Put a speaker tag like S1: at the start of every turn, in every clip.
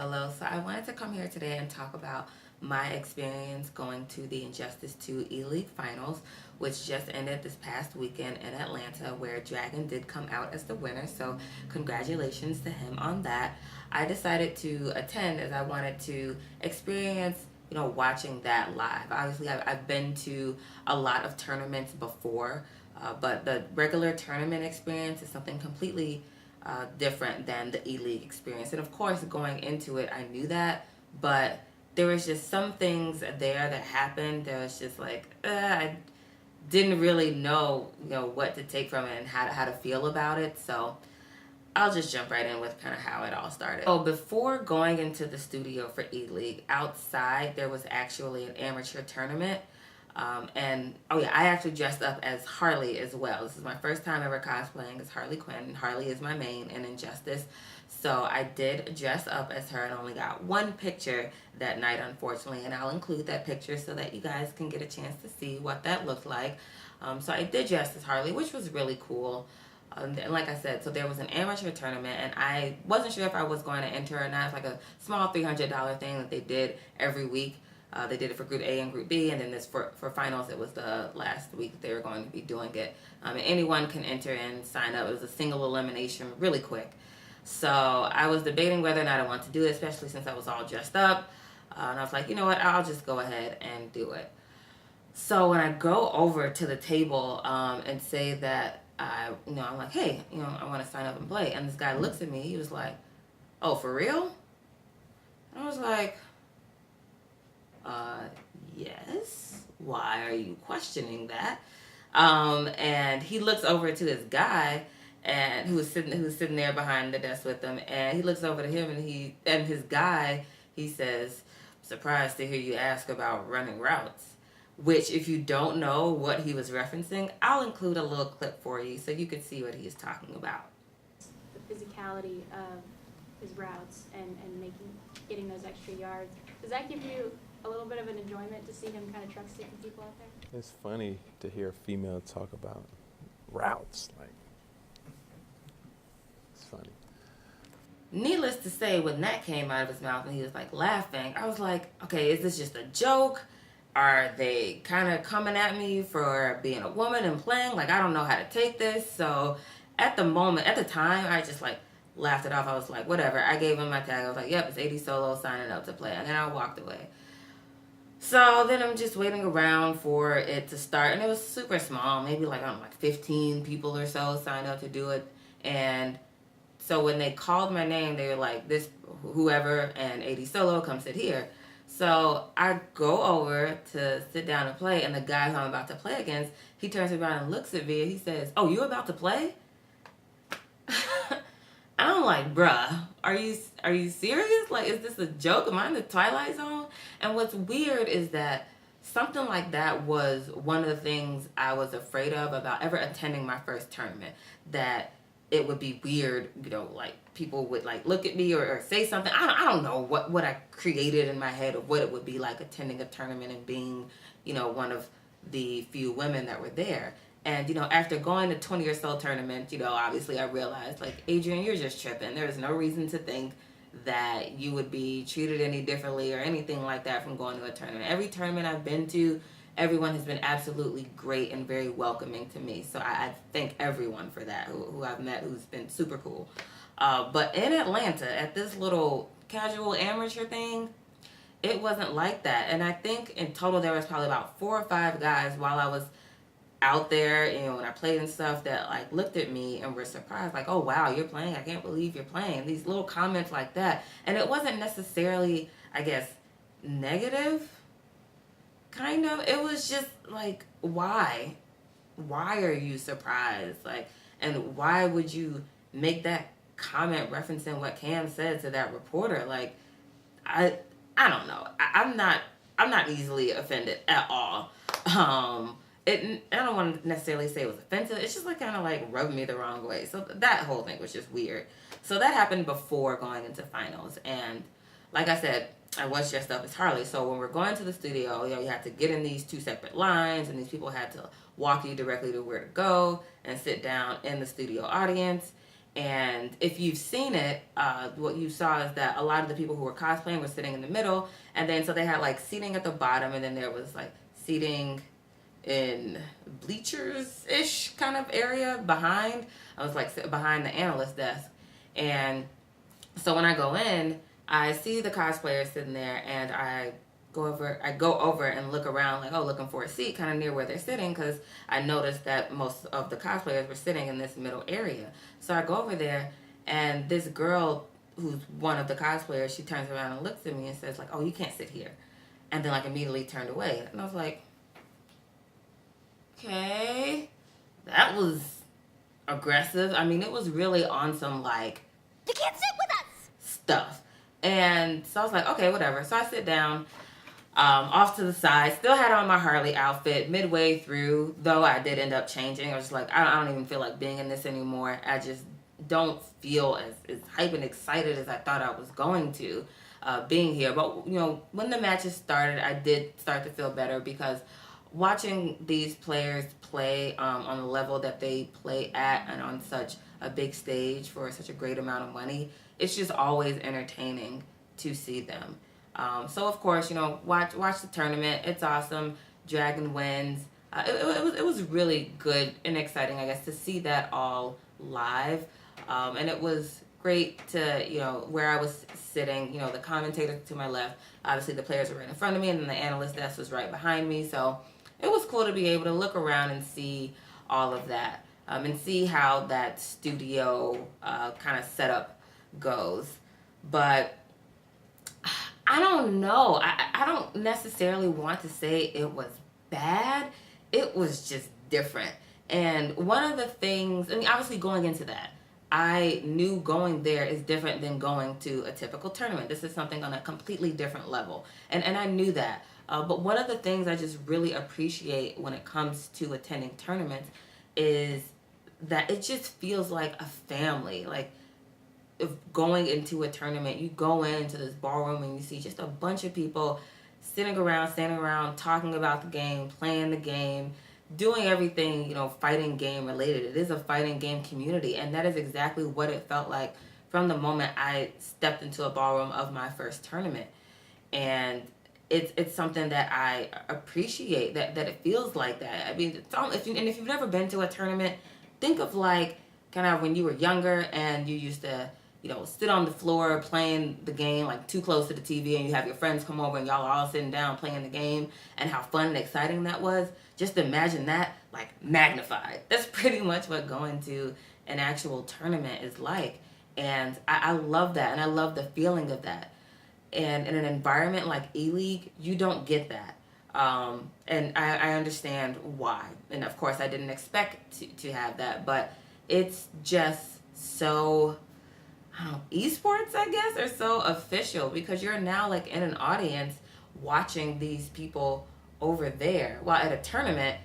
S1: Hello. So I wanted to come here today and talk about my experience going to the Injustice 2 ELEAGUE Finals, which just ended this past weekend in Atlanta, where Dragon did come out as the winner. So congratulations to him on that. I decided to attend as I wanted to experience watching that live. Obviously, I've been to a lot of tournaments before, but the regular tournament experience is something completely different than the ELEAGUE experience. And of course, going into it, I knew that, but there was just some things there that happened. There was just like, I didn't really know, what to take from it and how to feel about it. So I'll just jump right in with kind of how it all started. So before going into the studio for ELEAGUE, outside there was actually an amateur tournament. I actually dressed up as Harley as well. This is my first time ever cosplaying as Harley Quinn. Harley is my main in Injustice. So I did dress up as her and only got one picture that night, unfortunately. And I'll include that picture so that you guys can get a chance to see what that looked like. So I did dress as Harley, which was really cool. And like I said, so there was an amateur tournament, and I wasn't sure if I was going to enter or not. It's like a small $300 thing that they did every week. They did it for Group A and Group B, and then this for finals, it was the last week that they were going to be doing it. And anyone can enter and sign up. It was a single elimination, really quick. So I was debating whether or not I want to do it, especially since I was all dressed up. And I was like, you know what, I'll just go ahead and do it. So when I go over to the table and say that I'm like, hey, I want to sign up and play. And this guy looks at me. He was like, oh, for real? And I was like, yes. Why are you questioning that? And he looks over to this guy and who was sitting there behind the desk with him, and he looks over to him and his guy, he says, surprised to hear you ask about running routes. Which, if you don't know what he was referencing, I'll include a little clip for you so you can see what he's talking about.
S2: The physicality of his routes and getting those extra yards. Does that give you a little bit of an enjoyment to see him kind of truck sticking people out there?
S3: It's funny to hear a female talk about routes. Like, it's funny.
S1: Needless to say, when that came out of his mouth and he was like laughing, I was like, okay, is this just a joke? Are they kind of coming at me for being a woman and playing? Like, I don't know how to take this. So at the time, I just like laughed it off. I was like, whatever. I gave him my tag. I was like, yep, it's 80 solo signing up to play. And then I walked away. So then I'm just waiting around for it to start. And it was super small. Maybe like, 15 people or so signed up to do it. And so when they called my name, they were like, this, whoever, and 80 solo, come sit here. So I go over to sit down and play, and the guy who I'm about to play against, he turns around and looks at me, and he says, oh, you about to play? I'm like, bruh, are you serious? Like, is this a joke? Am I in the Twilight Zone? And what's weird is that something like that was one of the things I was afraid of about ever attending my first tournament, that it would be weird, like people would like look at me or say something. I don't know what I created in my head of what it would be like attending a tournament and being, one of the few women that were there. And, after going to 20 or so tournaments, obviously I realized, like, Adrian, you're just tripping. There's no reason to think that you would be treated any differently or anything like that from going to a tournament. Every tournament I've been to, everyone has been absolutely great and very welcoming to me. So I thank everyone for that, who I've met, who's been super cool. But in Atlanta, at this little casual amateur thing, it wasn't like that. And I think in total there was probably about 4 or 5 guys while I was out there, when I played and stuff, that like looked at me and were surprised, like, oh wow, you're playing, I can't believe you're playing. These little comments like that. And it wasn't necessarily, I guess, negative. Kind of. It was just like, why are you surprised? Like, and why would you make that comment referencing what Cam said to that reporter? Like, I don't know. I'm not easily offended at all. I don't want to necessarily say it was offensive. It's just like kind of like rubbed me the wrong way. So that whole thing was just weird. So that happened before going into finals. And like I said, I was dressed up as Harley. So when we're going to the studio, you have to get in these 2 separate lines, and these people had to walk you directly to where to go and sit down in the studio audience. And if you've seen it, what you saw is that a lot of the people who were cosplaying were sitting in the middle, and then so they had like seating at the bottom, and then there was like seating in bleachers-ish kind of area behind. I was like behind the analyst desk. And so when I go in, I see the cosplayers sitting there, and I go over and look around, like, oh, looking for a seat kind of near where they're sitting, because I noticed that most of the cosplayers were sitting in this middle area. So I go over there, and this girl who's one of the cosplayers, she turns around and looks at me and says, like, oh, you can't sit here. And then, like, immediately turned away. And I was like, okay, that was aggressive. I mean, it was really on some, like, you can't sit with us stuff. And so I was like, okay, whatever. So I sit down, off to the side, still had on my Harley outfit. Midway through, though, I did end up changing. I was like, I don't even feel like being in this anymore. I just don't feel as hype and excited as I thought I was going to being here. But, you know, when the matches started, I did start to feel better, because watching these players play on the level that they play at and on such a big stage for such a great amount of money, it's just always entertaining to see them. So of course, you know, watch the tournament. It's awesome. Dragon wins. It was really good and exciting, I guess, to see that all live. And it was great to, you know, where I was sitting, you know, the commentator to my left, obviously the players were right in front of me, and then the analyst desk was right behind me. So it was cool to be able to look around and see all of that, and see how that studio kind of setup goes. But I don't know. I don't necessarily want to say it was bad. It was just different. And one of the things, I mean, obviously going into that, I knew going there is different than going to a typical tournament. This is something on a completely different level. And I knew that. But one of the things I just really appreciate when it comes to attending tournaments is that it just feels like a family. Like, if going into a tournament, you go into this ballroom and you see just a bunch of people standing around, talking about the game, playing the game, doing everything, you know, fighting game related. It is a fighting game community, and that is exactly what it felt like from the moment I stepped into a ballroom of my first tournament. And it's something that I appreciate, that it feels like that. I mean, if you've never been to a tournament, think of like kind of when you were younger and you used to, you know, sit on the floor playing the game like too close to the TV, and you have your friends come over and y'all are all sitting down playing the game, and how fun and exciting that was. Just imagine that, like, magnified. That's pretty much what going to an actual tournament is like. And I love that, and I love the feeling of that. And in an environment like ELEAGUE, you don't get that. And I understand why. And of course, I didn't expect to have that, but it's just so, I don't know, eSports, I guess, or so official, because you're now like in an audience watching these people over there. While at a tournament,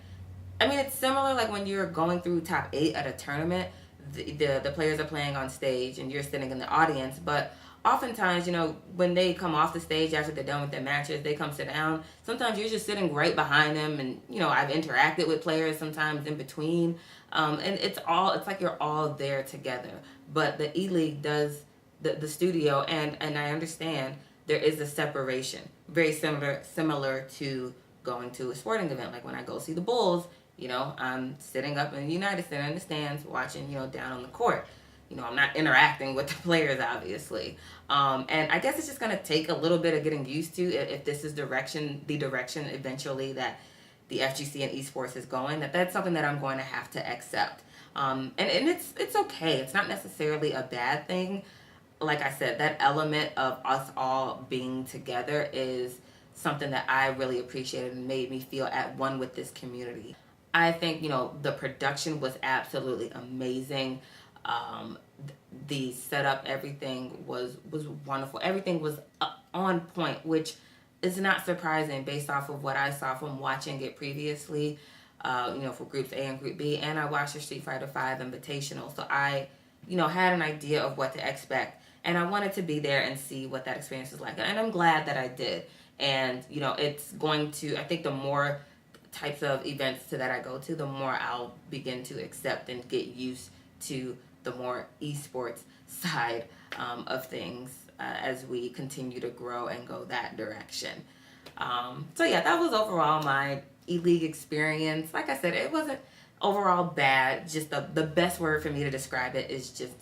S1: I mean, it's similar like when you're going through top 8 at a tournament, the players are playing on stage and you're sitting in the audience, but oftentimes, you know, when they come off the stage after they're done with their matches, they come sit down. Sometimes you're just sitting right behind them, and, you know, I've interacted with players sometimes in between, and it's like you're all there together. But the ELEAGUE does, the studio, and I understand there is a separation, very similar to going to a sporting event. Like when I go see the Bulls, you know, I'm sitting up in the United Center in the stands watching, you know, down on the court. You know, I'm not interacting with the players, obviously. And I guess it's just going to take a little bit of getting used to if this is the direction eventually that the FGC and eSports is going, that's something that I'm going to have to accept. And it's okay. It's not necessarily a bad thing. Like I said, that element of us all being together is something that I really appreciated and made me feel at one with this community. I think, you know, the production was absolutely amazing. The setup, everything was wonderful. Everything was on point, which is not surprising based off of what I saw from watching it previously, you know, for Groups A and Group B, and I watched the Street Fighter V Invitational, so I, you know, had an idea of what to expect, and I wanted to be there and see what that experience was like, and I'm glad that I did. And, you know, it's going to, I think the more types of events that I go to, the more I'll begin to accept and get used to the more eSports side of things as we continue to grow and go that direction. So yeah, that was overall my ELEAGUE experience. Like I said, it wasn't overall bad. Just the best word for me to describe it is just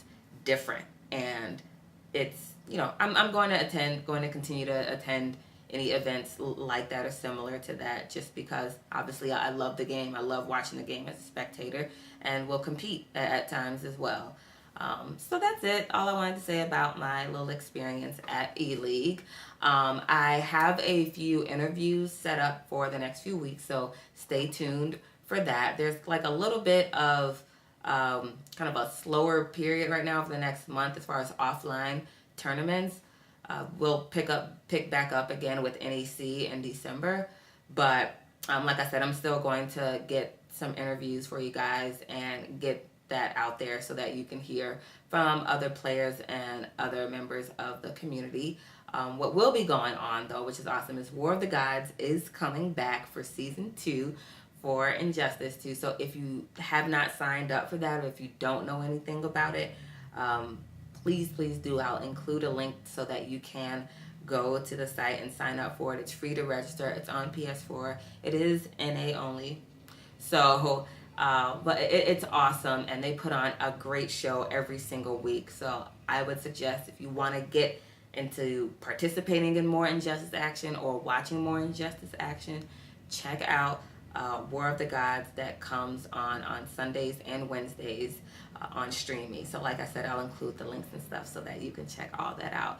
S1: different. And it's, I'm going to continue to attend any events like that or similar to that, just because obviously I love the game. I love watching the game as a spectator, and will compete at times as well. So that's it. All I wanted to say about my little experience at ELEAGUE. I have a few interviews set up for the next few weeks, so stay tuned for that. There's like a little bit of kind of a slower period right now for the next month as far as offline tournaments. We'll pick back up again with NEC in December, but like I said, I'm still going to get some interviews for you guys and get that out there so that you can hear from other players and other members of the community. What will be going on though, which is awesome, is War of the Gods is coming back for season 2 for Injustice 2. So if you have not signed up for that, or if you don't know anything about it, please do. I'll include a link so that you can go to the site and sign up for it. It's free to register. It's on PS4. It is NA only. So, but it's awesome, and they put on a great show every single week. So I would suggest, if you want to get into participating in more Injustice action or watching more Injustice action, check out War of the Gods that comes on Sundays and Wednesdays on Streamy. So like I said, I'll include the links and stuff so that you can check all that out.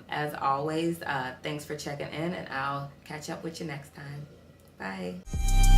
S1: As always, thanks for checking in, and I'll catch up with you next time. Bye.